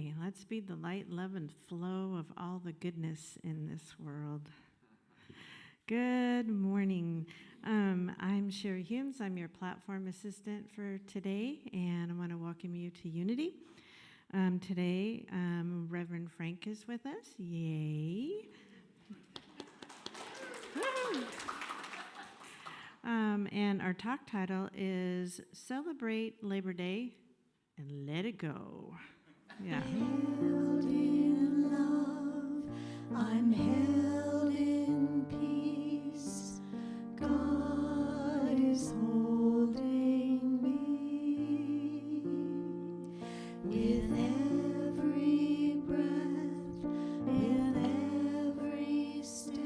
Yay. Let's be the light, love, and flow of all the goodness in this world. Good morning. I'm Shari Humes. I'm your platform assistant for today, and I want to welcome you to Unity. Today, Reverend Frank is with us. Yay. And our talk title is Celebrate Labor Day and Let It Go. Yeah. Held in love, I'm held in peace. God is holding me with every breath, with every step.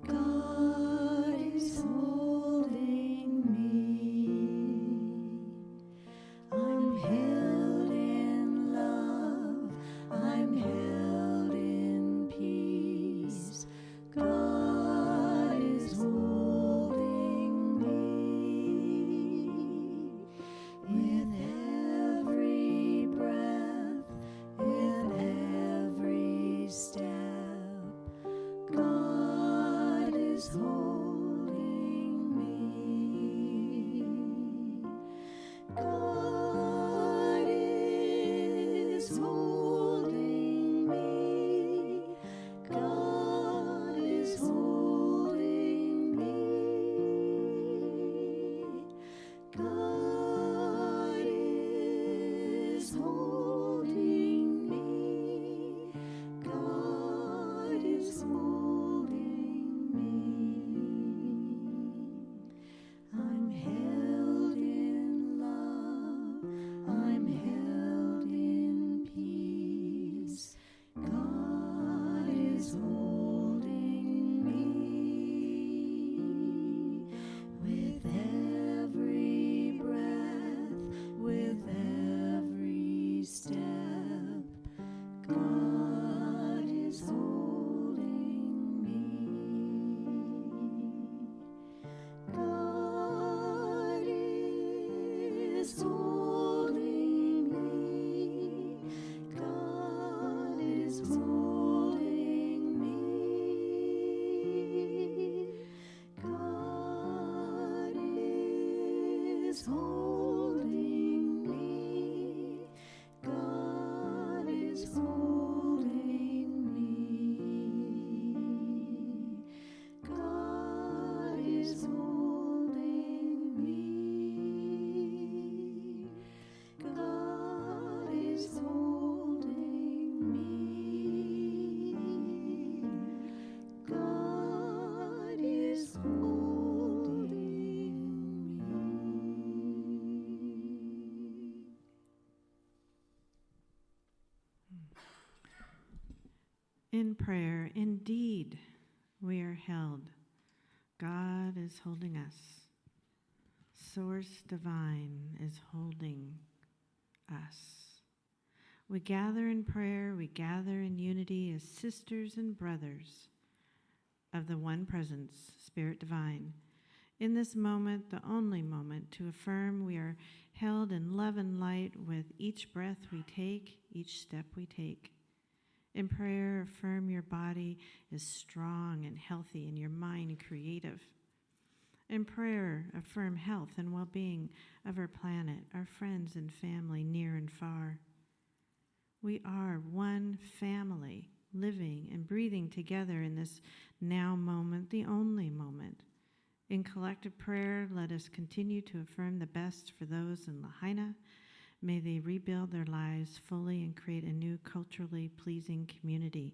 God is holding me. I'm held in love, I'm held in peace. God is holding me with every breath, with every step. God is holding me. God is holding me. God is holding me. God is holding me. God is holding me. I'm held in love, I'm held in peace. God is holding me with every breath, with every step. God is holding me. God is holding me. God is holding me. God is holding me. God is holding me. God is holding me. God is holding me. God is holding me. In prayer, indeed, we are held. God is holding us. Source divine is holding us. We gather in prayer, we gather in unity as sisters and brothers of the one presence, Spirit divine. In this moment, the only moment, to affirm we are held in love and light with each breath we take, each step we take. In prayer, affirm your body is strong and healthy and your mind creative. In prayer, affirm health and well-being of our planet, our friends and family near and far. We are one family, living and breathing together in this now moment, the only moment. In collective prayer, let us continue to affirm the best for those in Lahaina. May they rebuild their lives fully and create a new culturally pleasing community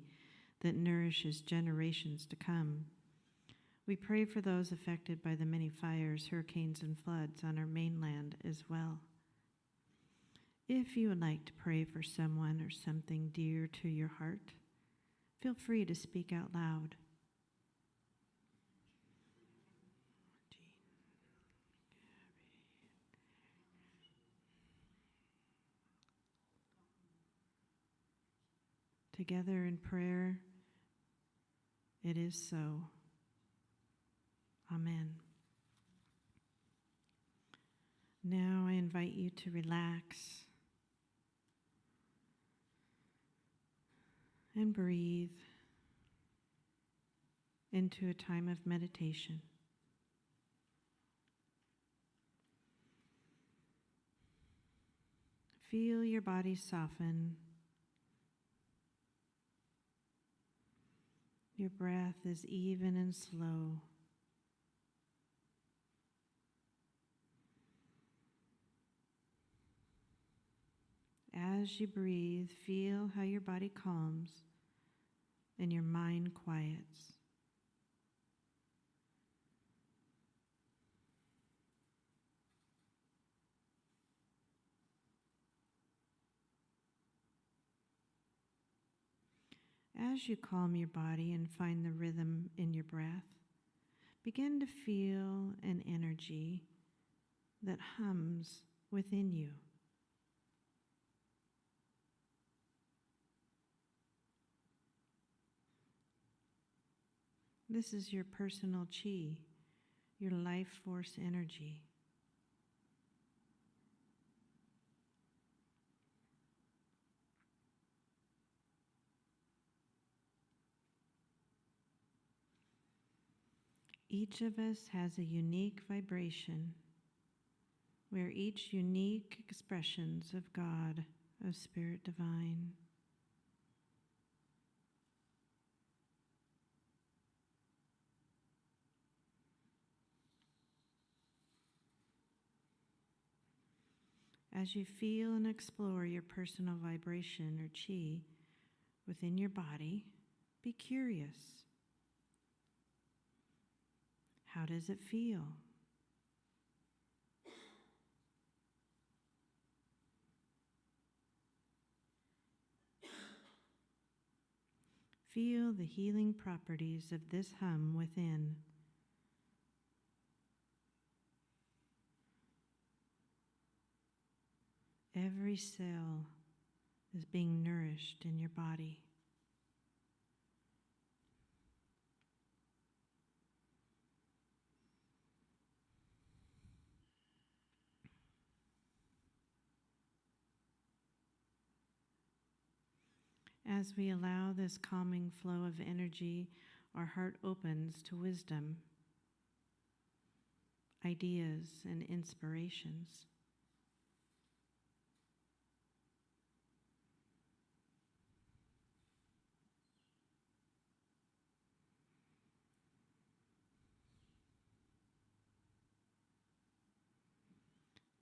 that nourishes generations to come. We pray for those affected by the many fires, hurricanes, and floods on our mainland as well. If you would like to pray for someone or something dear to your heart, feel free to speak out loud. Together in prayer, it is so. Amen. Now I invite you to relax and breathe into a time of meditation. Feel your body soften. Your breath is even and slow. As you breathe, feel how your body calms and your mind quiets. As you calm your body and find the rhythm in your breath, begin to feel an energy that hums within you. This is your personal chi, your life force energy. Each of us has a unique vibration. We are each unique expressions of God, of Spirit Divine. As you feel and explore your personal vibration or chi within your body, be curious. How does it feel? Feel the healing properties of this hum within. Every cell is being nourished in your body. As we allow this calming flow of energy, our heart opens to wisdom, ideas, and inspirations.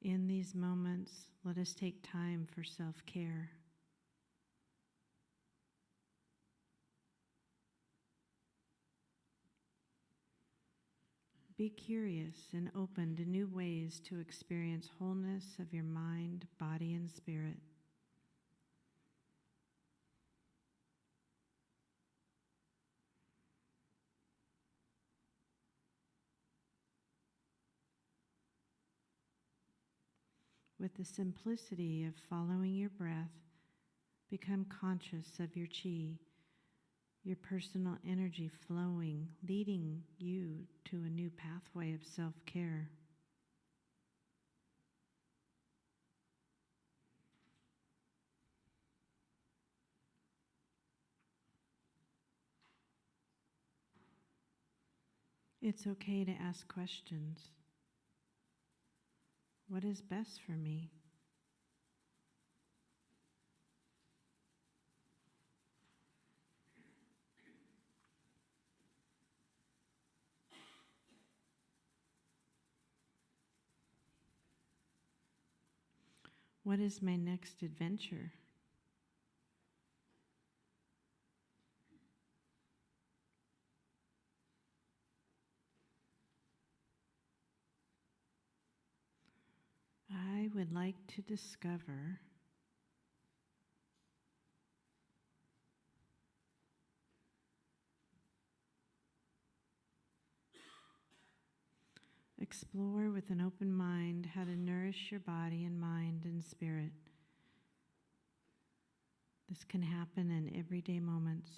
In these moments, let us take time for self-care. Be curious and open to new ways to experience wholeness of your mind, body, and spirit. With the simplicity of following your breath, become conscious of your chi, your personal energy flowing, leading you to a new pathway of self-care. It's okay to ask questions. What is best for me? What is my next adventure? I would like to discover explore with an open mind how to nourish your body and mind and spirit. This can happen in everyday moments,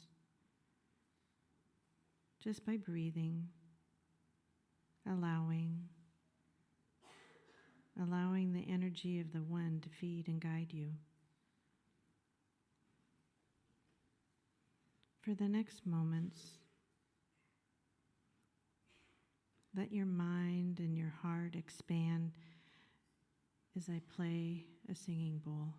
just by breathing, allowing the energy of the One to feed and guide you. For the next moments, let your mind and your heart expand as I play a singing bowl.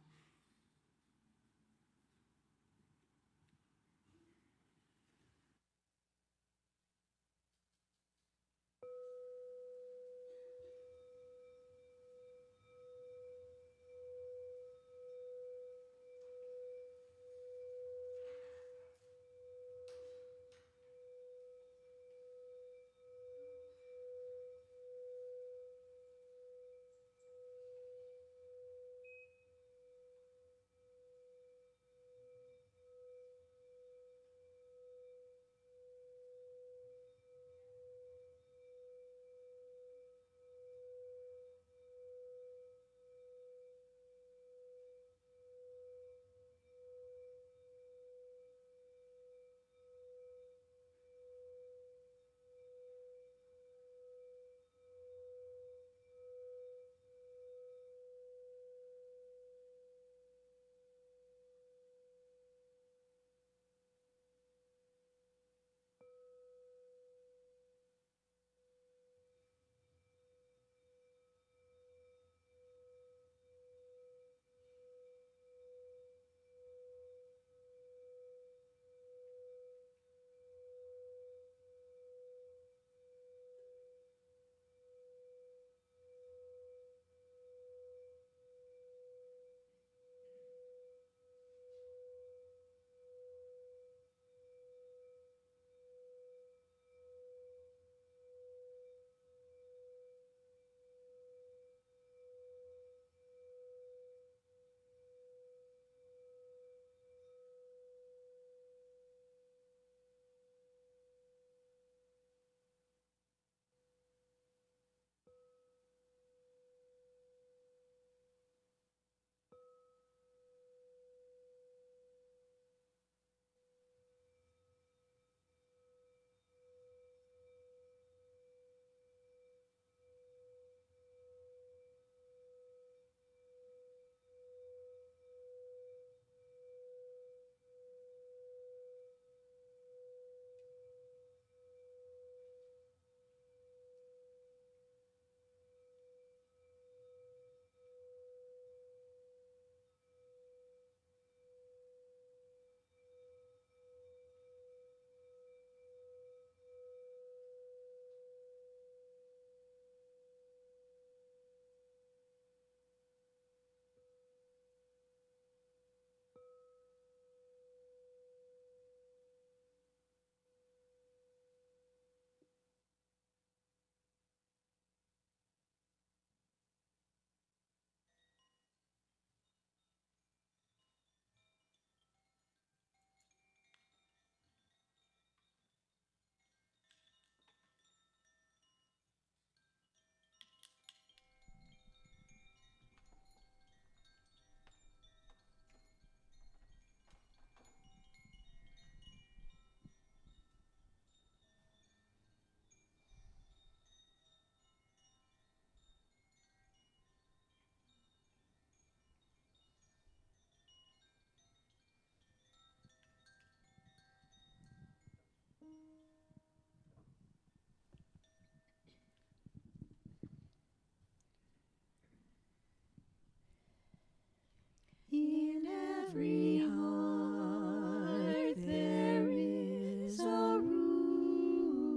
In every heart there is a room,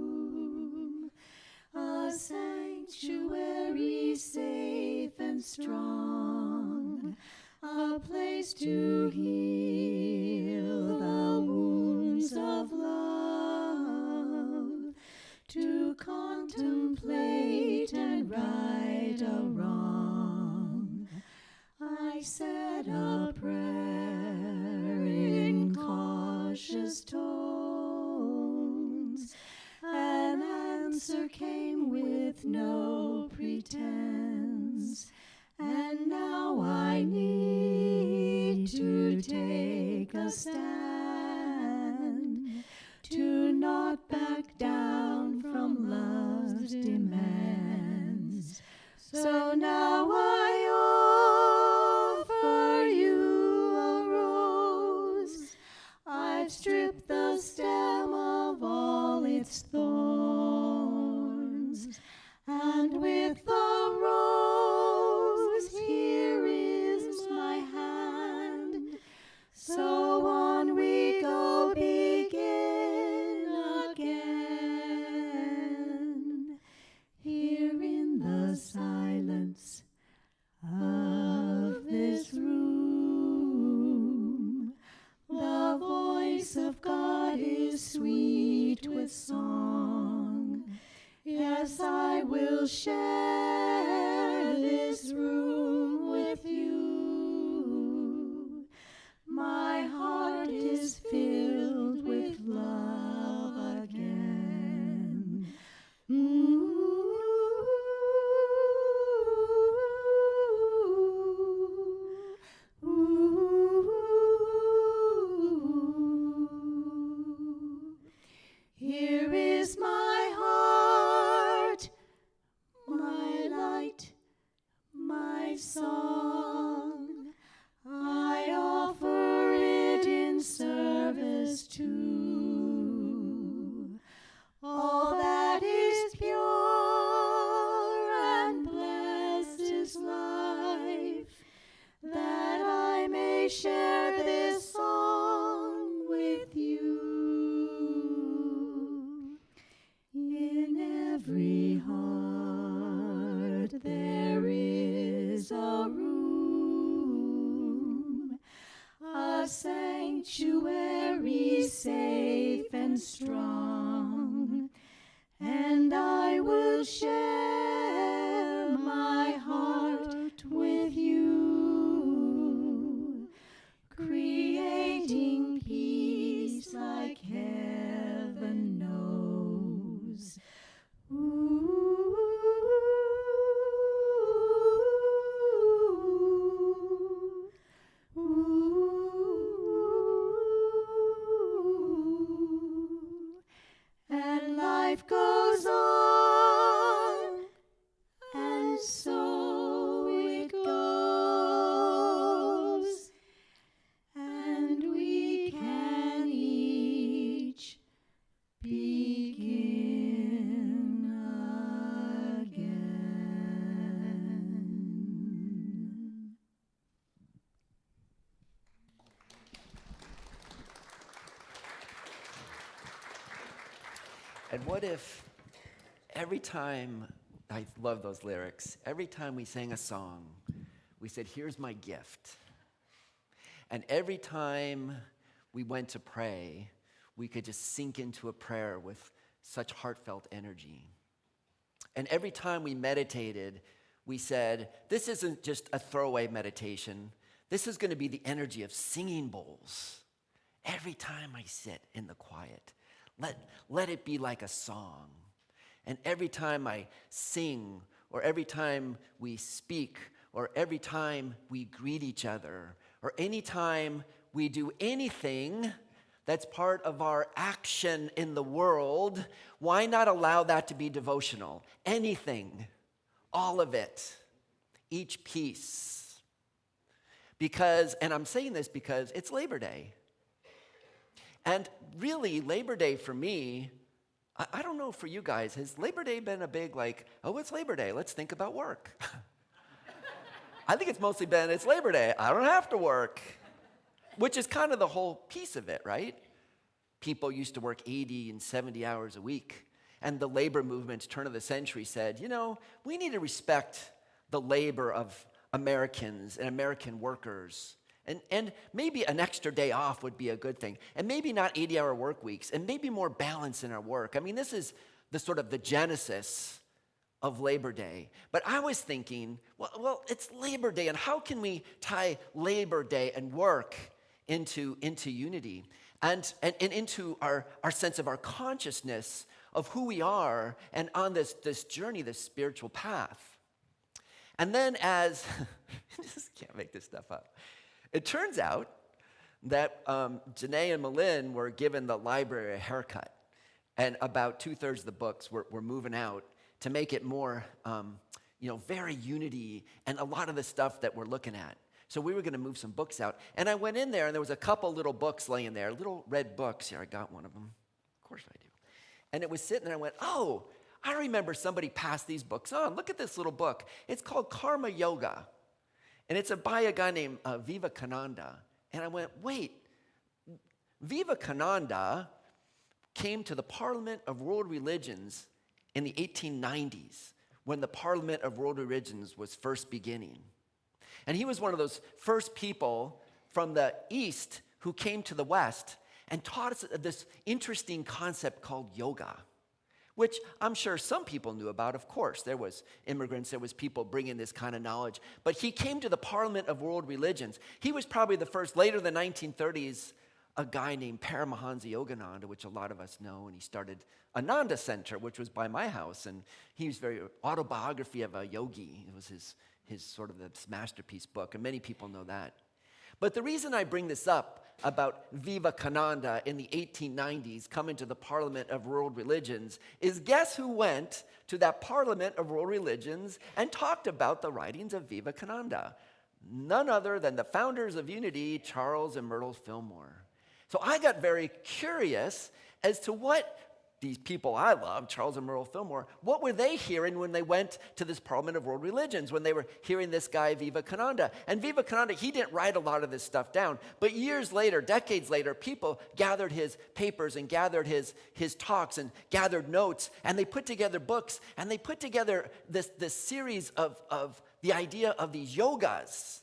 a sanctuary safe and strong, a place to heal the wounds of love, to contemplate and right a wrong. I said a prayer in cautious tones. An answer came with no pretense. And now I need to take a stand, to not back down from love's demands. So now I offer you a rose. I've stripped the its thorns, and with the rose, here is my hand. So on we go, begin again. Here in the silence of this room, the voice of God is sweet with song. Yes, I will share this room with you. My heart is filled with love again. Here is my heart, my light, my song. I offer it in service to all that is pure and blessed is life, that I may share this song with you. In every heart there is a room, a sanctuary safe and strong, and I will share my heart with you, creating peace like heaven knows. And life goes on, and so it goes, and we can each begin again. And what if every time, I love those lyrics, every time we sang a song, we said, here's my gift. And every time we went to pray, we could just sink into a prayer with such heartfelt energy. And every time we meditated, we said, this isn't just a throwaway meditation. This is going to be the energy of singing bowls. Every time I sit in the quiet, let it be like a song. And every time I sing, or every time we speak, or every time we greet each other, or any time we do anything that's part of our action in the world, why not allow that to be devotional? Anything, all of it, each piece. Because, and I'm saying this because it's Labor Day. And really, Labor Day for me, I don't know for you guys, has Labor Day been a big like, oh, it's Labor Day, let's think about work? I think it's mostly been, it's Labor Day, I don't have to work. Which is kind of the whole piece of it, right? People used to work 80 and 70 hours a week. And the labor movement, turn of the century, said, you know, we need to respect the labor of Americans and American workers. And maybe an extra day off would be a good thing. And maybe not 80-hour work weeks. And maybe more balance in our work. I mean, this is the sort of the genesis of Labor Day. But I was thinking, well, it's Labor Day. And how can we tie Labor Day and work into unity? And into our sense of our consciousness of who we are and on this journey, this spiritual path. And then as, I just can't make this stuff up. It turns out that Janae and Malin were given the library a haircut. And about 2/3 of the books were moving out to make it more, very unity and a lot of the stuff that we're looking at. So we were going to move some books out. And I went in there, and there was a couple little books laying there, little red books. Here, I got one of them. Of course I do. And it was sitting there, and I went, oh, I remember somebody passed these books on. Look at this little book. It's called Karma Yoga. And it's by a guy named Vivekananda. And I went, wait, Vivekananda came to the Parliament of World Religions in the 1890s, when the Parliament of World Religions was first beginning. And he was one of those first people from the East who came to the West and taught us this interesting concept called yoga, which I'm sure some people knew about, of course. There was immigrants, there was people bringing this kind of knowledge. But he came to the Parliament of World Religions. He was probably the first, later in the 1930s, a guy named Paramahansa Yogananda, which a lot of us know, and he started Ananda Center, which was by my house, and he was very autobiography of a yogi. It was his sort of this masterpiece book, and many people know that. But the reason I bring this up about Vivekananda in the 1890s coming to the Parliament of World Religions is, guess who went to that Parliament of World Religions and talked about the writings of Vivekananda? None other than the founders of Unity, Charles and Myrtle Fillmore. So I got very curious as to what these people I love, Charles and Myrtle Fillmore, what were they hearing when they went to this Parliament of World Religions, when they were hearing this guy Vivekananda? And Vivekananda, he didn't write a lot of this stuff down, but years later, decades later, people gathered his papers and gathered his talks and gathered notes, and they put together books, and they put together this series of the idea of these yogas.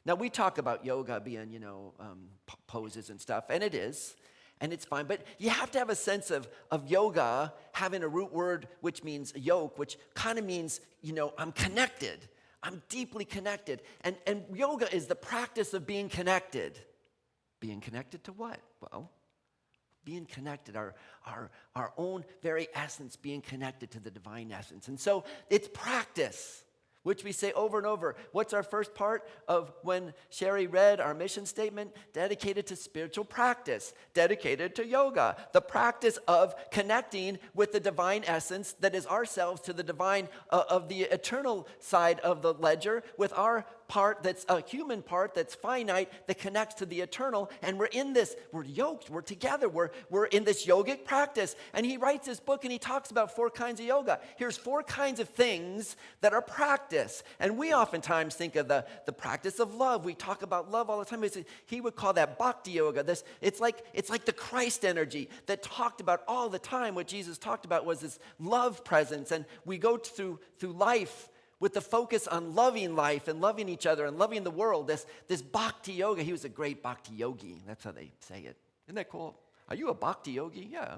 Now, we talk about yoga being, poses and stuff, and it is, and it's fine. But you have to have a sense of yoga having a root word which means yoke, which kind of means, I'm connected. I'm deeply connected. And yoga is the practice of being connected. Being connected to what? Well, being connected, our own very essence, being connected to the divine essence. And so it's practice, which we say over and over. What's our first part of when Shari read our mission statement? Dedicated to spiritual practice, dedicated to yoga, the practice of connecting with the divine essence that is ourselves to the divine of the eternal side of the ledger, with our part that's a human part that's finite that connects to the eternal. And we're in this, we're yoked, we're together, we're in this yogic practice. And he writes this book and he talks about 4 kinds of yoga. Here's 4 kinds of things that are practice. And we oftentimes think of the practice of love. We talk about love all the time. He would call that bhakti yoga. It's like the Christ energy that talked about all the time. What Jesus talked about was this love presence. And we go through life with the focus on loving life and loving each other and loving the world, this bhakti yoga. He was a great bhakti yogi. That's how they say it. Isn't that cool? Are you a bhakti yogi? Yeah,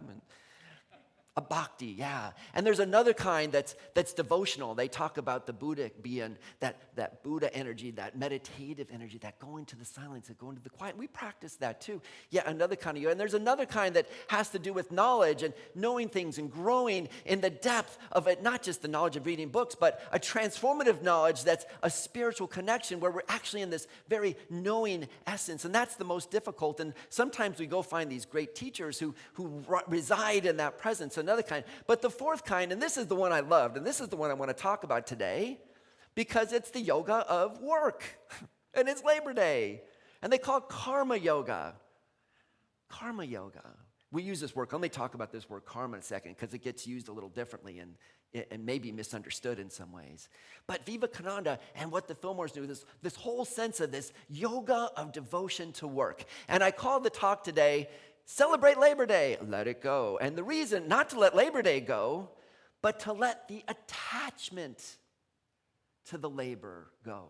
a bhakti, yeah. And there's another kind that's devotional. They talk about the Buddha being that Buddha energy, that meditative energy, that going to the silence, that going to the quiet. We practice that too. Yeah, another kind of yoga. And there's another kind that has to do with knowledge and knowing things and growing in the depth of it, not just the knowledge of reading books, but a transformative knowledge that's a spiritual connection where we're actually in this very knowing essence. And that's the most difficult. And sometimes we go find these great teachers who reside in that presence. Another kind. But the 4th kind, and this is the one I loved, and this is the one I want to talk about today, because it's the yoga of work. And it's Labor Day. And they call it karma yoga. Karma yoga. We use this word. Let me talk about this word karma in a second, because it gets used a little differently and may be misunderstood in some ways. But Vivekananda and what the Fillmores do is this whole sense of this yoga of devotion to work. And I called the talk today, Celebrate Labor Day, let it go. And the reason not to let Labor Day go, but to let the attachment to the labor go.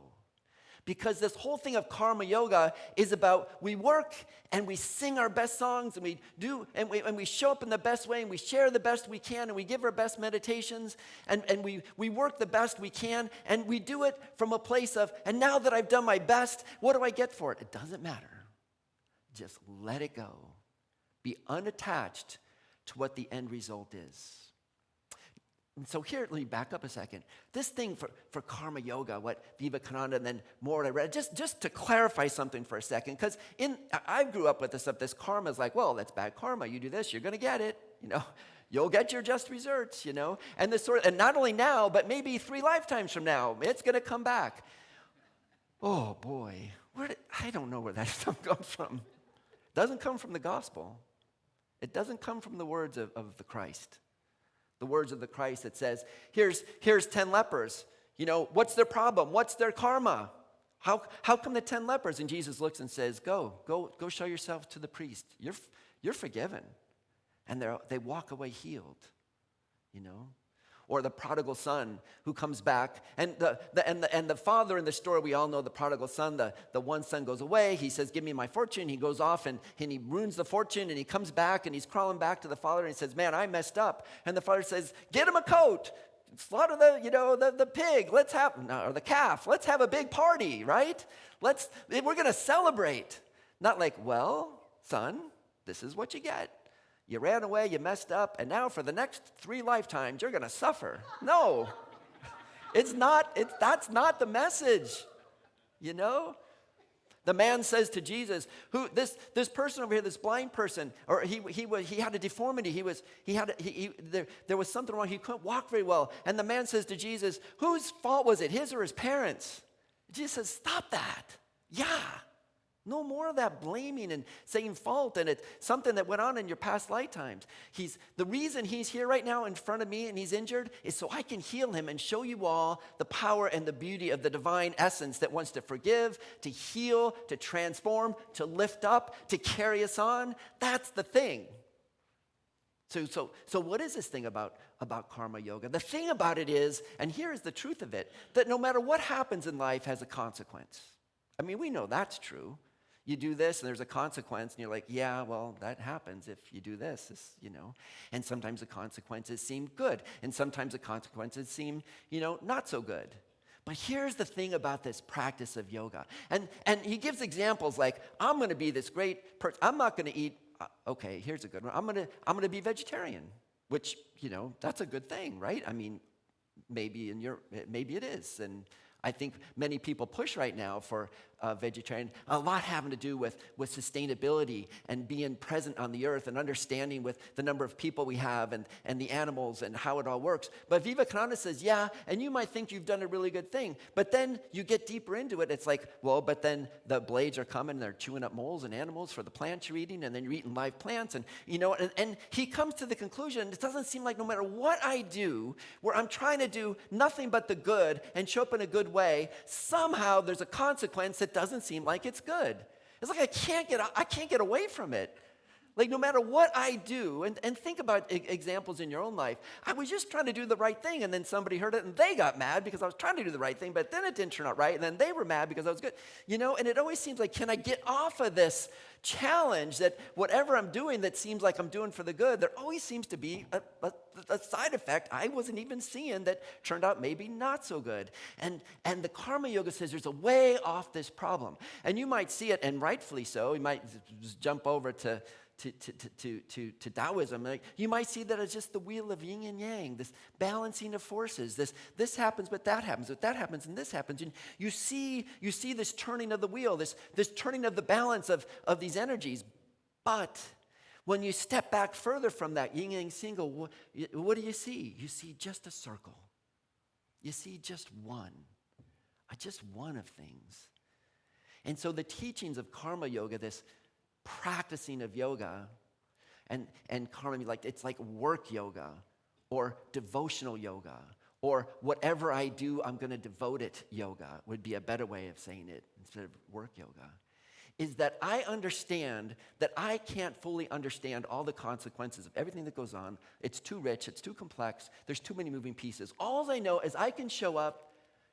Because this whole thing of karma yoga is about we work and we sing our best songs and we do and we show up in the best way and we share the best we can and we give our best meditations and we work the best we can and we do it from a place of, and now that I've done my best, what do I get for it? It doesn't matter. Just let it go. Be unattached to what the end result is. And so here, let me back up a second. This thing for karma yoga, what Vivekananda and then more what I read, just to clarify something for a second, because I grew up with this stuff. This karma is like, well, that's bad karma. You do this, you're going to get it. You'll get your just desserts. And this and not only now, but maybe 3 lifetimes from now, it's going to come back. Oh boy, I don't know where that stuff comes from. It doesn't come from the gospel. It doesn't come from the words of the Christ. The words of the Christ that says, here's 10 lepers. What's their problem? What's their karma? How come the 10 lepers? And Jesus looks and says, go show yourself to the priest. You're forgiven. And they walk away healed, Or the prodigal son who comes back. And the father in the story, we all know the prodigal son, the one son goes away. He says, give me my fortune. He goes off and he ruins the fortune, and he comes back and he's crawling back to the father and he says, man, I messed up. And the father says, get him a coat. Slaughter the pig. Or the calf. Let's have a big party, right? We're going to celebrate. Not like, well, son, this is what you get. You ran away, you messed up, and now for the next 3 lifetimes, you're going to suffer. No, that's not the message, The man says to Jesus, "Who this person over here, this blind person, or he had a deformity. There was something wrong. He couldn't walk very well." And the man says to Jesus, "Whose fault was it, his or his parents?" Jesus says, "Stop that. Yeah, no more of that blaming and saying fault, and it's something that went on in your past lifetimes. The reason he's here right now in front of me and he's injured is so I can heal him and show you all the power and the beauty of the divine essence that wants to forgive, to heal, to transform, to lift up, to carry us on. That's the thing." So what is this thing about karma yoga? The thing about it is, and here is the truth of it, that no matter what happens in life has a consequence. I mean, we know that's true. You do this and there's a consequence, and you're like, yeah, well, that happens if you do this, And sometimes the consequences seem good, and sometimes the consequences seem, not so good. But here's the thing about this practice of yoga. And he gives examples like, I'm going to be this great person. I'm not going to eat, okay, here's a good one. I'm going to be vegetarian, which, that's a good thing, right? I mean, maybe it is. And I think many people push right now for vegetarian, a lot having to do with sustainability and being present on the earth and understanding with the number of people we have and the animals and how it all works. But Vivekananda says, yeah, and you might think you've done a really good thing, but then you get deeper into it. It's like, well, but then the blades are coming, they're chewing up moles and animals for the plants you're eating, and then you're eating live plants. And he comes to the conclusion, it doesn't seem like no matter what I do, where I'm trying to do nothing but the good and show up in a good way, somehow there's a consequence that doesn't seem like it's good. It's like I can't get away from it. Like no matter what I do, and think about examples in your own life. I was just trying to do the right thing, and then somebody heard it, and they got mad because I was trying to do the right thing, but then it didn't turn out right, and then they were mad because I was good. And it always seems like, can I get off of this challenge that whatever I'm doing that seems like I'm doing for the good, there always seems to be a side effect I wasn't even seeing that turned out maybe not so good. And the Karma Yoga says there's a way off this problem. And you might see it, and rightfully so. You might just jump over to Taoism. Like, you might see that it's just the wheel of yin and yang, this balancing of forces. This happens, but that happens, and this happens. And you see this turning of the wheel, this turning of the balance of these energies. But when you step back further from that yin yang single, what do you see? You see just a circle. You see just one of things. And so the teachings of Karma Yoga, this practicing of yoga, and karma, it's like work yoga or devotional yoga or whatever I do, I'm going to devote it yoga would be a better way of saying it instead of work yoga, is that I understand that I can't fully understand all the consequences of everything that goes on. It's too rich, it's too complex, there's too many moving pieces. All I know is I can show up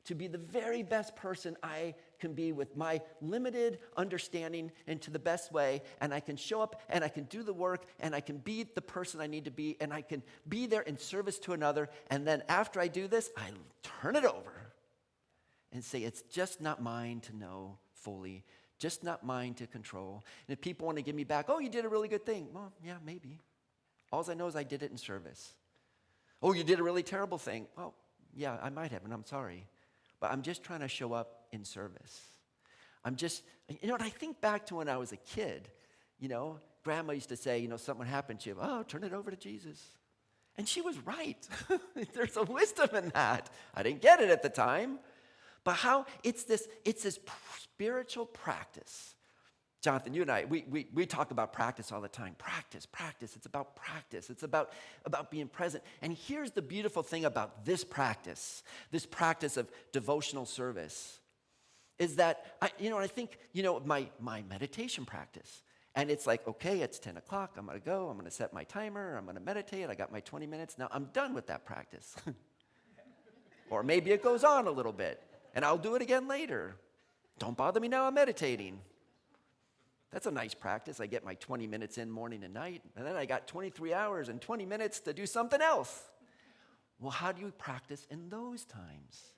to be the very best person I can be with my limited understanding and to the best way, and I can show up and I can do the work and I can be the person I need to be and I can be there in service to another, and then after I do this, I turn it over and say it's just not mine to know fully, just not mine to control. And if people want to give me back, oh, you did a really good thing. Well, yeah, maybe. All I know is I did it in service. Oh, you did a really terrible thing. Well, yeah, I might have, and I'm sorry. But I'm just trying to show up in service. And I think back to when I was a kid, Grandma used to say, something happened to you. Oh, turn it over to Jesus. And she was right. There's a wisdom in that. I didn't get it at the time. But how it's this spiritual practice Jonathan, you and I, we talk about practice all the time. Practice, practice. It's about practice. It's about being present. And here's the beautiful thing about this practice of devotional service, is that, I think, my meditation practice. And it's like, okay, it's 10 o'clock. I'm going to go. I'm going to set my timer. I'm going to meditate. I got my 20 minutes. Now I'm done with that practice. Or maybe it goes on a little bit, and I'll do it again later. Don't bother me now, I'm meditating. That's a nice practice. I get my 20 minutes in morning and night, and then I got 23 hours and 20 minutes to do something else. Well, how do you practice in those times?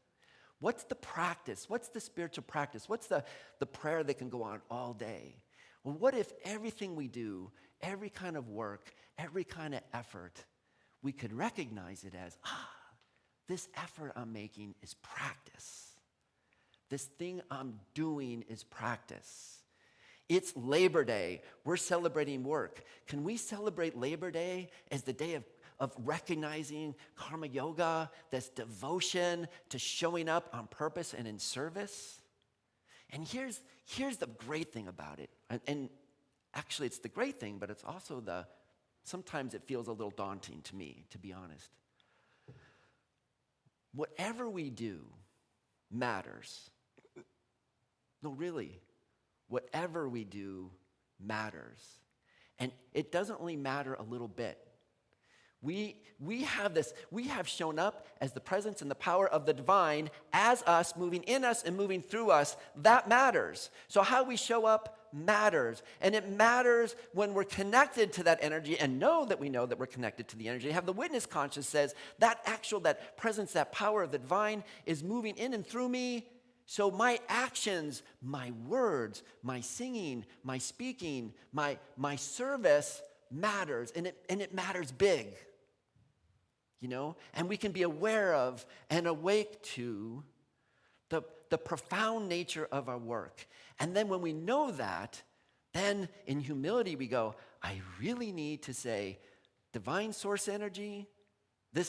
What's the practice? What's the spiritual practice? What's the prayer that can go on all day? Well, what if everything we do, every kind of work, every kind of effort, we could recognize it as, this effort I'm making is practice. This thing I'm doing is practice. It's Labor Day. We're celebrating work. Can we celebrate Labor Day as the day of recognizing karma yoga, this devotion to showing up on purpose and in service? And here's the great thing about it. And actually, it's the great thing, but it's also sometimes it feels a little daunting to me, to be honest. Whatever we do matters. No, really. Whatever we do matters. And it doesn't only matter a little bit. We have shown up as the presence and the power of the divine as us, moving in us and moving through us. That matters. So how we show up matters. And it matters when we're connected to that energy and know that we're connected to the energy. Have the witness conscious says that presence, that power of the divine is moving in and through me. So my actions, my words, my singing, my speaking, my service matters, and it matters big. And we can be aware of and awake to the profound nature of our work. And then when we know that, then in humility we go, I really need to say, divine source energy,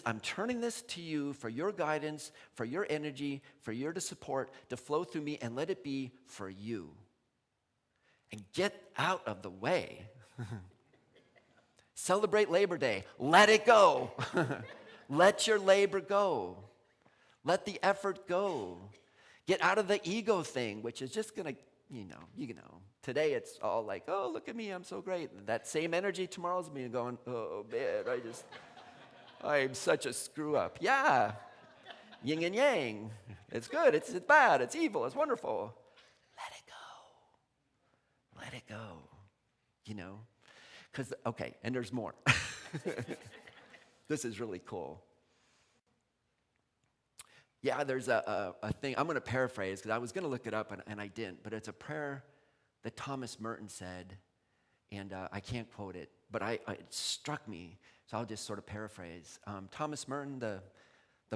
I'm turning this to you for your guidance, for your energy, for your support to flow through me, and let it be for you. And get out of the way. Celebrate Labor Day. Let it go. Let your labor go. Let the effort go. Get out of the ego thing, which is just going to, today it's all like, oh, look at me, I'm so great. And that same energy tomorrow's me going, oh, man, I'm such a screw up. Yeah, yin and yang. It's good, it's bad, it's evil, it's wonderful. Let it go. Because, okay, and there's more. This is really cool. Yeah, there's a thing, I'm going to paraphrase because I was going to look it up and I didn't, but it's a prayer that Thomas Merton said, and I can't quote it, but it struck me, so I'll just sort of paraphrase. Thomas Merton, the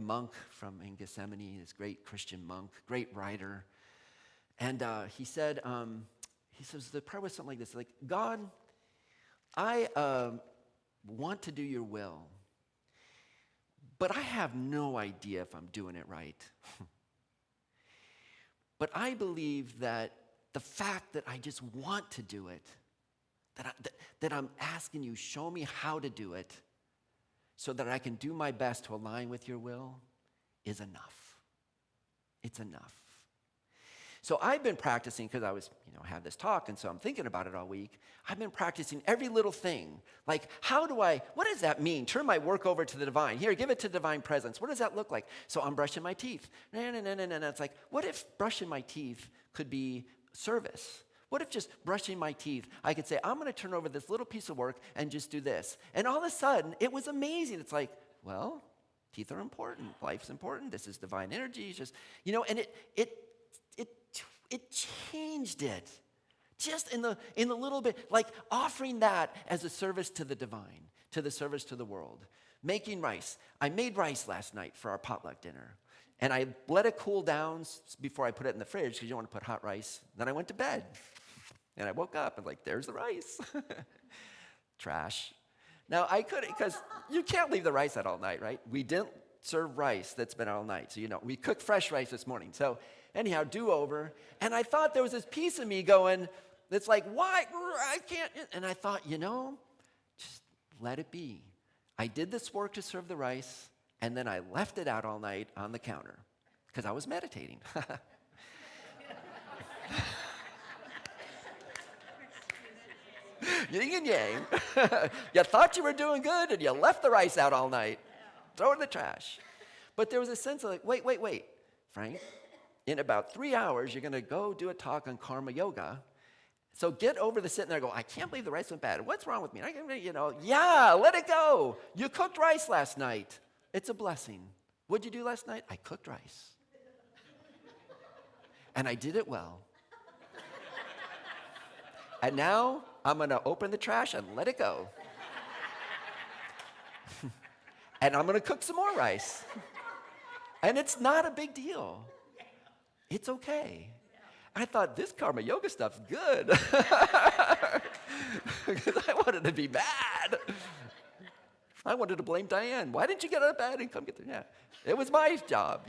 monk in Gethsemane, this great Christian monk, great writer, and he says the prayer was something like this, like, God, I want to do your will, but I have no idea if I'm doing it right. But I believe that the fact that I just want to do it, that I'm asking you, show me how to do it so that I can do my best to align with your will, is enough. It's enough. So I've been practicing, because I was, have this talk, and so I'm thinking about it all week. I've been practicing every little thing. Like, what does that mean? Turn my work over to the divine. Here, give it to divine presence. What does that look like? So I'm brushing my teeth. No. It's like, what if brushing my teeth could be service? What if just brushing my teeth, I could say, I'm going to turn over this little piece of work and just do this. And all of a sudden, it was amazing. It's like, well, teeth are important. Life's important. This is divine energy. It's just, and it changed it. Just in the little bit, like offering that as a service to the divine, to the service to the world. Making rice. I made rice last night for our potluck dinner. And I let it cool down before I put it in the fridge, because you don't want to put hot rice. Then I went to bed. And I woke up and there's the rice. Trash. Now I couldn't, because you can't leave the rice out all night, right? We didn't serve rice that's been out all night. So, we cooked fresh rice this morning. So anyhow, do over. And I thought there was this piece of me going, It's like, why? I can't. And I thought, just let it be. I did this work to serve the rice, and then I left it out all night on the counter because I was meditating. Yin and yang. You thought you were doing good, and you left the rice out all night. Throw it in the trash. But there was a sense of like, wait, Frank. In about 3 hours, you're going to go do a talk on karma yoga. So get over the sitting there and go, I can't believe the rice went bad. What's wrong with me? Yeah, let it go. You cooked rice last night. It's a blessing. What'd you do last night? I cooked rice. And I did it well. And now I'm going to open the trash and let it go. And I'm going to cook some more rice. And it's not a big deal. It's okay. I thought, this karma yoga stuff's good. Because I wanted to be mad. I wanted to blame Diane. Why didn't you get out of bed and come get there? Yeah, it was my job,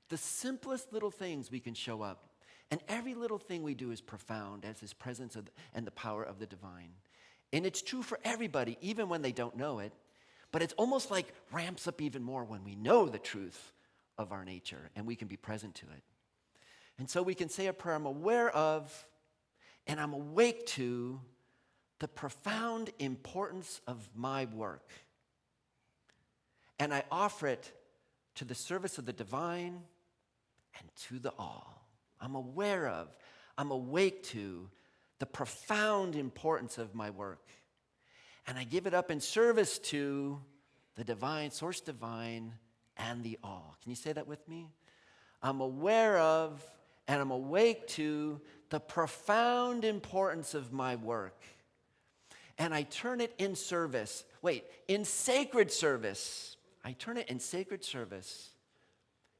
The simplest little things we can show up. And every little thing we do is profound as his presence and the power of the divine. And it's true for everybody, even when they don't know it. But it's almost like ramps up even more when we know the truth of our nature and we can be present to it. And so we can say a prayer, I'm aware of and I'm awake to the profound importance of my work. And I offer it to the service of the divine and to the all. I'm aware of, I'm awake to the profound importance of my work. And I give it up in service to the divine, source divine, and the all. Can you say that with me? I'm aware of and I'm awake to the profound importance of my work. And I turn it in service. In sacred service. I turn it in sacred service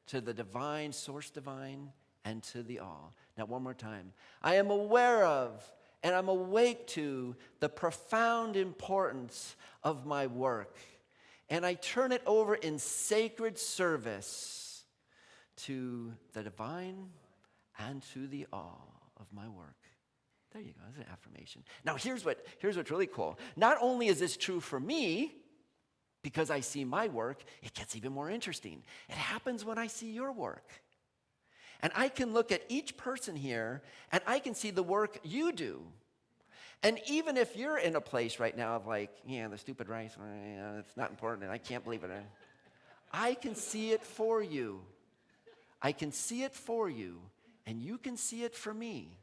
to the divine, source divine, and to the all. Now, one more time. I am aware of and I'm awake to the profound importance of my work. And I turn it over in sacred service to the divine and to the all of my work. There you go. That's an affirmation. Now, here's what's really cool. Not only is this true for me, because I see my work, it gets even more interesting. It happens when I see your work. And I can look at each person here, and I can see the work you do. And even if you're in a place right now of like, the stupid rice, it's not important, and I can't believe it. I can see it for you. I can see it for you, and you can see it for me.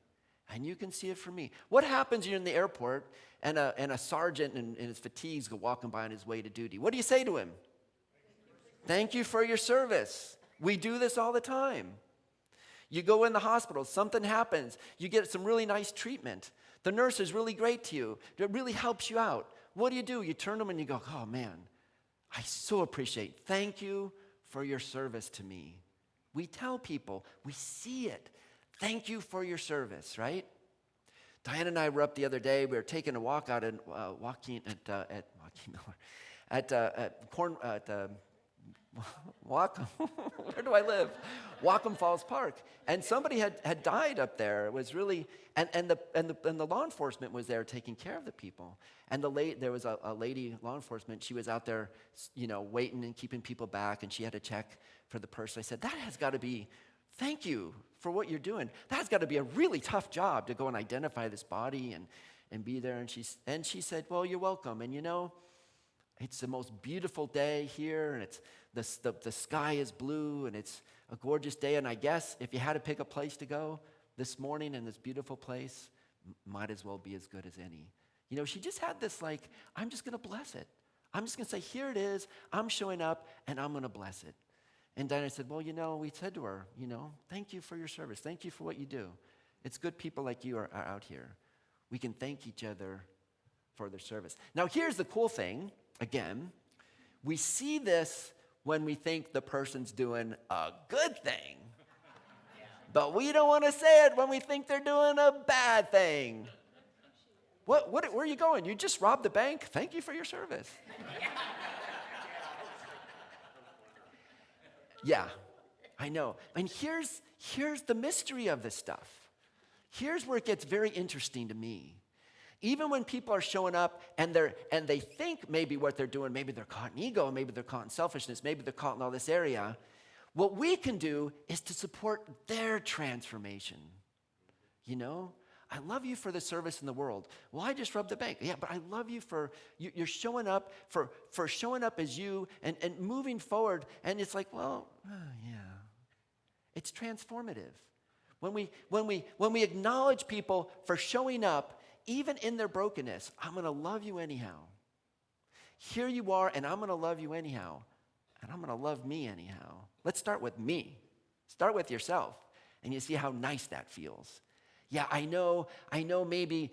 And you can see it for me. What happens when you're in the airport and a sergeant in his fatigues go walking by on his way to duty? What do you say to him? Thank you for your service. We do this all the time. You go in the hospital, something happens, you get some really nice treatment. The nurse is really great to you. It really helps you out. What do? You turn to them and you go, oh man, I so appreciate. Thank you for your service to me. We tell people, we see it. Thank you for your service, right? Diane and I were up the other day. We were taking a walk out in Waukegan where do I live? Waukegan Falls Park. And somebody had died up there. It was really, and the law enforcement was there taking care of the people. And there was a lady law enforcement. She was out there, waiting and keeping people back. And she had to check for the person. I said, that has got to be. Thank you for what you're doing. That's got to be a really tough job to go and identify this body and be there. And she said, well, you're welcome. And it's the most beautiful day here, and it's the sky is blue, and it's a gorgeous day. And I guess if you had to pick a place to go this morning in this beautiful place, might as well be as good as any. She just had this I'm just going to bless it. I'm just going to say, here it is. I'm showing up, and I'm going to bless it. And Donna said, well, we said to her, thank you for your service. Thank you for what you do. It's good people like you are out here. We can thank each other for their service. Now, here's the cool thing. Again, we see this when we think the person's doing a good thing. But we don't want to say it when we think they're doing a bad thing. Where are you going? You just robbed the bank? Thank you for your service. Yeah, I know. And here's the mystery of this stuff. Here's where it gets very interesting to me. Even when people are showing up and they think maybe what they're doing, maybe they're caught in ego, maybe they're caught in selfishness, maybe they're caught in all this area, what we can do is to support their transformation. You know, I love you for the service in the world. Well, I just robbed the bank. Yeah, but I love you for you're showing up for showing up as you and moving forward. And it's like, well, yeah, it's transformative. When we acknowledge people for showing up, even in their brokenness, I'm going to love you anyhow. Here you are, and I'm going to love you anyhow. And I'm going to love me anyhow. Let's start with me. Start with yourself. And you see how nice that feels. Yeah, I know maybe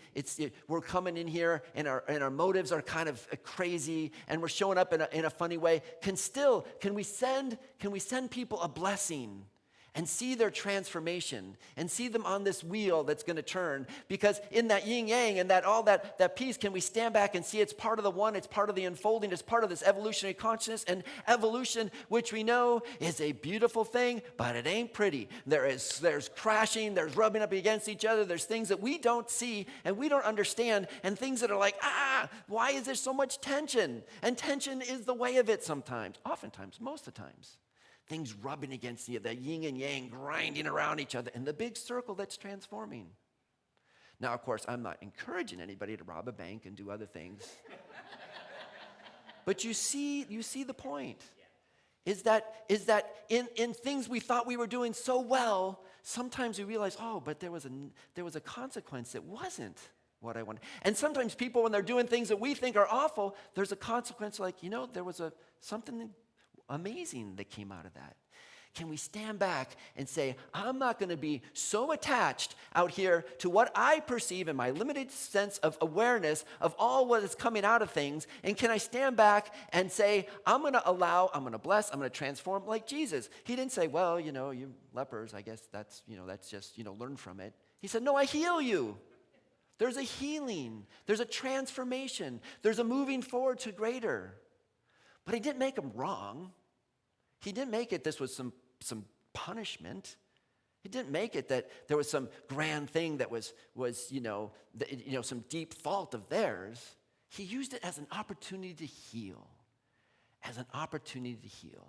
we're coming in here and our motives are kind of crazy and we're showing up in a funny way. Can we send people a blessing? And see their transformation and see them on this wheel that's going to turn. Because in that yin yang and that piece, can we stand back and see it's part of the one, it's part of the unfolding, it's part of this evolutionary consciousness. And evolution, which we know is a beautiful thing, but it ain't pretty. There's crashing, there's rubbing up against each other, there's things that we don't see and we don't understand, and things that are like, why is there so much tension? And tension is the way of it sometimes, oftentimes, most of the times. Things rubbing against the yin and yang, grinding around each other in the big circle that's transforming. Now, of course, I'm not encouraging anybody to rob a bank and do other things. But you see the point. Is that in things we thought we were doing so well, sometimes we realize, but there was a consequence that wasn't what I wanted. And sometimes people, when they're doing things that we think are awful, there's a consequence like, there was something amazing that came out of that. Can we stand back and say, I'm not going to be so attached out here to what I perceive in my limited sense of awareness of all what is coming out of things, and can I stand back and say, I'm going to bless, I'm going to transform like Jesus. He didn't say, well, you lepers, I guess that's just, learn from it. He said, no, I heal you. There's a healing. There's a transformation. There's a moving forward to greater. But he didn't make them wrong. He didn't make it this was some punishment. He didn't make it that there was some grand thing that was some deep fault of theirs. He used it as an opportunity to heal. As an opportunity to heal.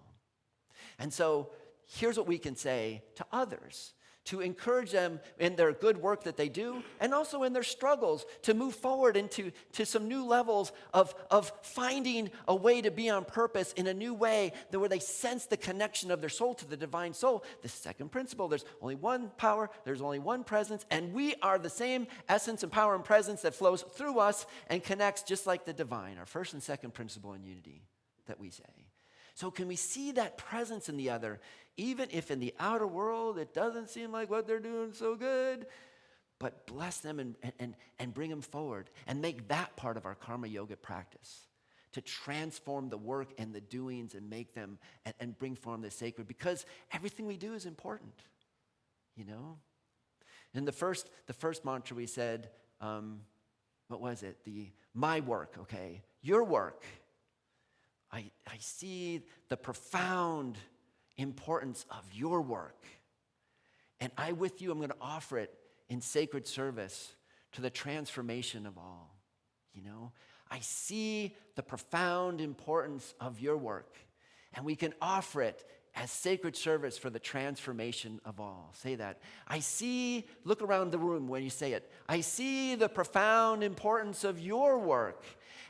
And so here's what we can say to others, to encourage them in their good work that they do, and also in their struggles to move forward into some new levels of finding a way to be on purpose in a new way, where they sense the connection of their soul to the divine soul. The second principle, there's only one power, there's only one presence, and we are the same essence and power and presence that flows through us and connects just like the divine, our first and second principle in unity that we say. So can we see that presence in the other, even if in the outer world it doesn't seem like what they're doing so good, but bless them and bring them forward and make that part of our karma yoga practice, to transform the work and the doings and make them and bring form the sacred, because everything we do is important, In the first mantra we said, what was it? My work, okay, your work. I see the profound importance of your work. And with you, I'm going to offer it in sacred service to the transformation of all. I see the profound importance of your work. And we can offer it as sacred service for the transformation of all. Say that. Look around the room when you say it. I see the profound importance of your work.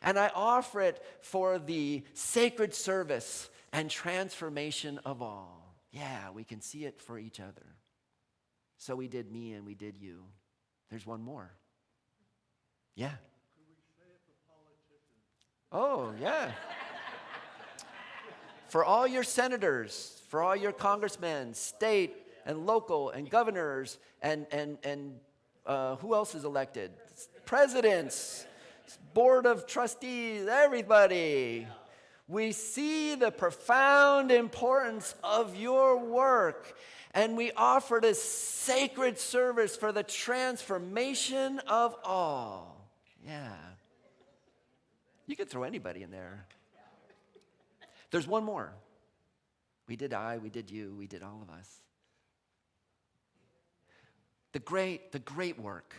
And I offer it for the sacred service and transformation of all. Yeah, we can see it for each other. So we did me and we did you. There's one more. Yeah. Could we say it for politicians? Oh, yeah. For all your senators, for all your congressmen, state and local and governors and who else is elected? Presidents. Board of trustees, everybody. We see the profound importance of your work, and we offer this sacred service for the transformation of all. Yeah. You could throw anybody in there. There's one more. We did I, we did you, we did all of us. The great work.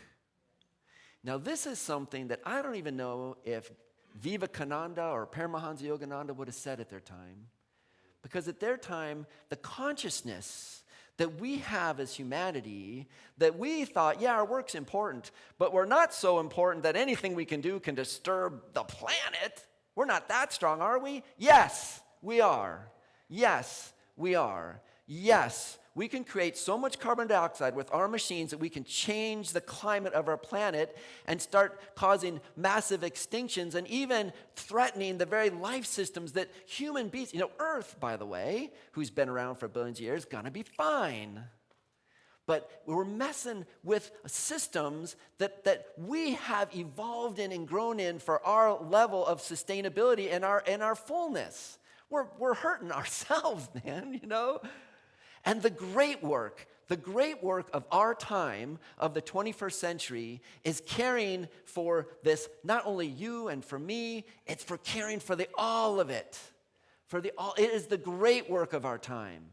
Now, this is something that I don't even know if Vivekananda or Paramahansa Yogananda would have said at their time. Because at their time, the consciousness that we have as humanity, that we thought, yeah, our work's important, but we're not so important that anything we can do can disturb the planet. We're not that strong, are we? Yes, we are. Yes, we are. Yes, we can create so much carbon dioxide with our machines that we can change the climate of our planet and start causing massive extinctions and even threatening the very life systems that human beings, Earth, by the way, who's been around for billions of years, gonna be fine. But we're messing with systems that we have evolved in and grown in for our level of sustainability and our fullness. We're hurting ourselves, man, And the great work of our time, of the 21st century, is caring for this, not only you and for me, it's for caring for the all of it. It is the great work of our time.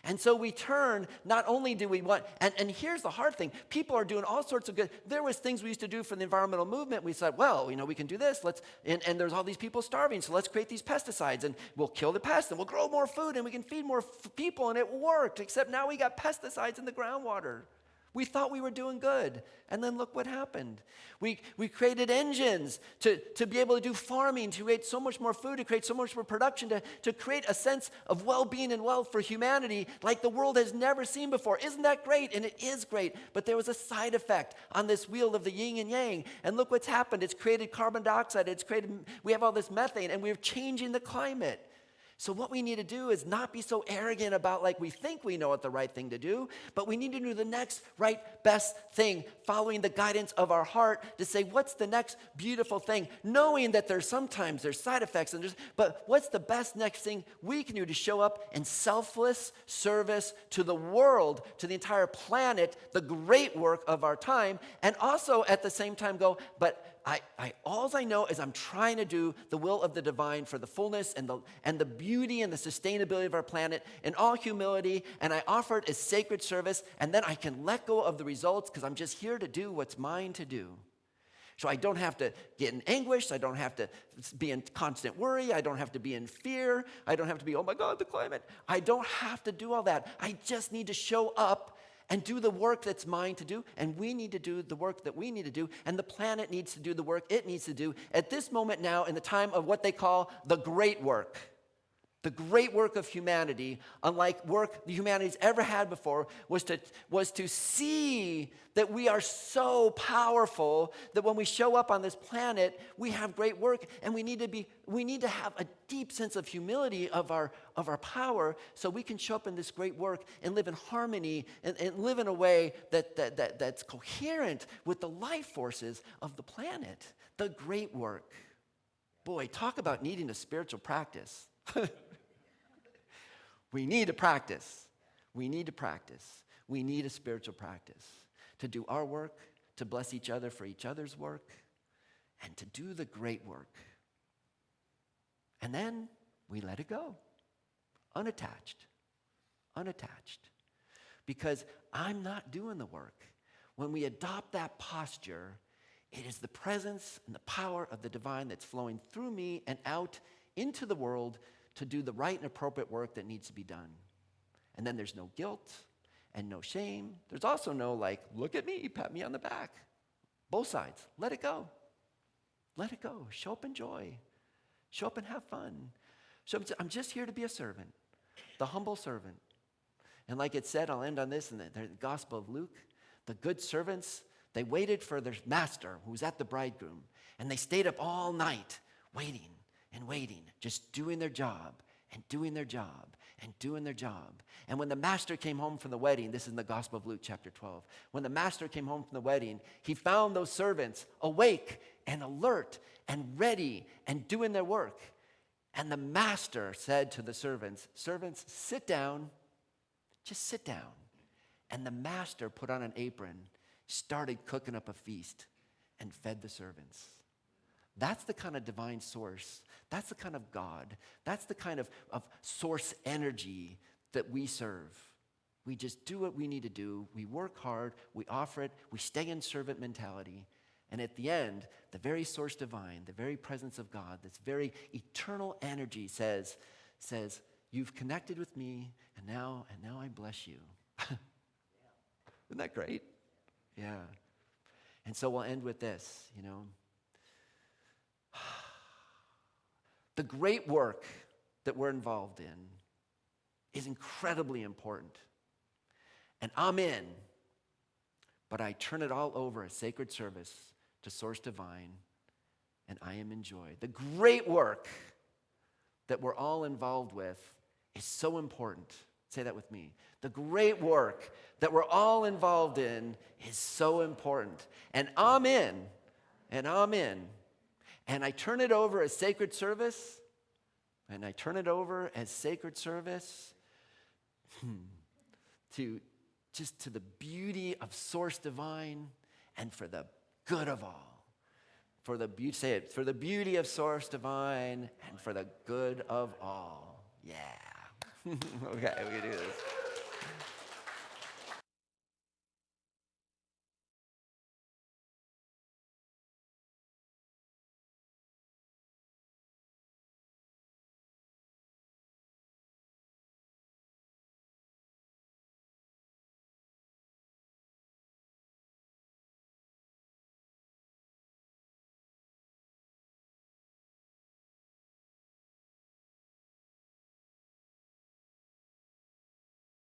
And so we turn, not only do we want, and here's the hard thing, people are doing all sorts of good. There was things we used to do for the environmental movement. We said, well, we can do this, and there's all these people starving, so let's create these pesticides, and we'll kill the pests, and we'll grow more food, and we can feed more people, and it worked, except now we got pesticides in the groundwater. We thought we were doing good, and then look what happened. We created engines to be able to do farming, to create so much more food, to create so much more production, to create a sense of well-being and wealth for humanity like the world has never seen before. Isn't that great? And it is great, but there was a side effect on this wheel of the yin and yang, and look what's happened. It's created carbon dioxide, we have all this methane, and we're changing the climate. So what we need to do is not be so arrogant about like we think we know what the right thing to do, but we need to do the next right best thing, following the guidance of our heart to say, what's the next beautiful thing? Knowing that there's side effects, but what's the best next thing we can do to show up in selfless service to the world, to the entire planet, the great work of our time, and also at the same time go, but all I know is I'm trying to do the will of the divine for the fullness and the beauty and the sustainability of our planet in all humility, and I offer it as sacred service, and then I can let go of the results because I'm just here to do what's mine to do. So I don't have to get in anguish, I don't have to be in constant worry, I don't have to be in fear, I don't have to be, oh my God, the climate. I don't have to do all that. I just need to show up and do the work that's mine to do, and we need to do the work that we need to do, and the planet needs to do the work it needs to do at this moment now in the time of what they call the great work. The great work of humanity, unlike work the humanity's ever had before, was to see that we are so powerful that when we show up on this planet, we have great work, and we need to have a deep sense of humility of our power, so we can show up in this great work and live in harmony and live in a way that's coherent with the life forces of the planet. The great work. Boy, talk about needing a spiritual practice. We need to practice. We need to practice. We need a spiritual practice to do our work, to bless each other for each other's work, and to do the great work. And then we let it go, unattached. Because I'm not doing the work. When we adopt that posture, it is the presence and the power of the divine that's flowing through me and out into the world to do the right and appropriate work that needs to be done. And then there's no guilt and no shame. There's also no look at me, pat me on the back. Both sides. Let it go. Let it go. Show up in joy. Show up and have fun. I'm just here to be a servant, the humble servant. And like it said, I'll end on this in the Gospel of Luke, the good servants, they waited for their master who was at the bridegroom, and they stayed up all night waiting and waiting, just doing their job and doing their job and doing their job. And when the master came home from the wedding, this is in the Gospel of Luke chapter 12, when the master came home from the wedding, he found those servants awake and alert and ready and doing their work. And the master said to the servants, sit down, just sit down. And the master put on an apron, started cooking up a feast, and fed the servants. That's the kind of divine source. That's the kind of God. That's the kind of source energy that we serve. We just do what we need to do. We work hard. We offer it. We stay in servant mentality. And at the end, the very source divine, the very presence of God, this very eternal energy says, you've connected with me, and now I bless you. Isn't that great? Yeah. And so we'll end with this, The great work that we're involved in is incredibly important. And I'm in, but I turn it all over as sacred service to Source Divine, and I am in joy. The great work that we're all involved with is so important. Say that with me. The great work that we're all involved in is so important. And I'm in, and I turn it over as sacred service, to the beauty of Source Divine and for the good of all. For the beauty of Source Divine and for the good of all. Yeah. Okay, we can do this.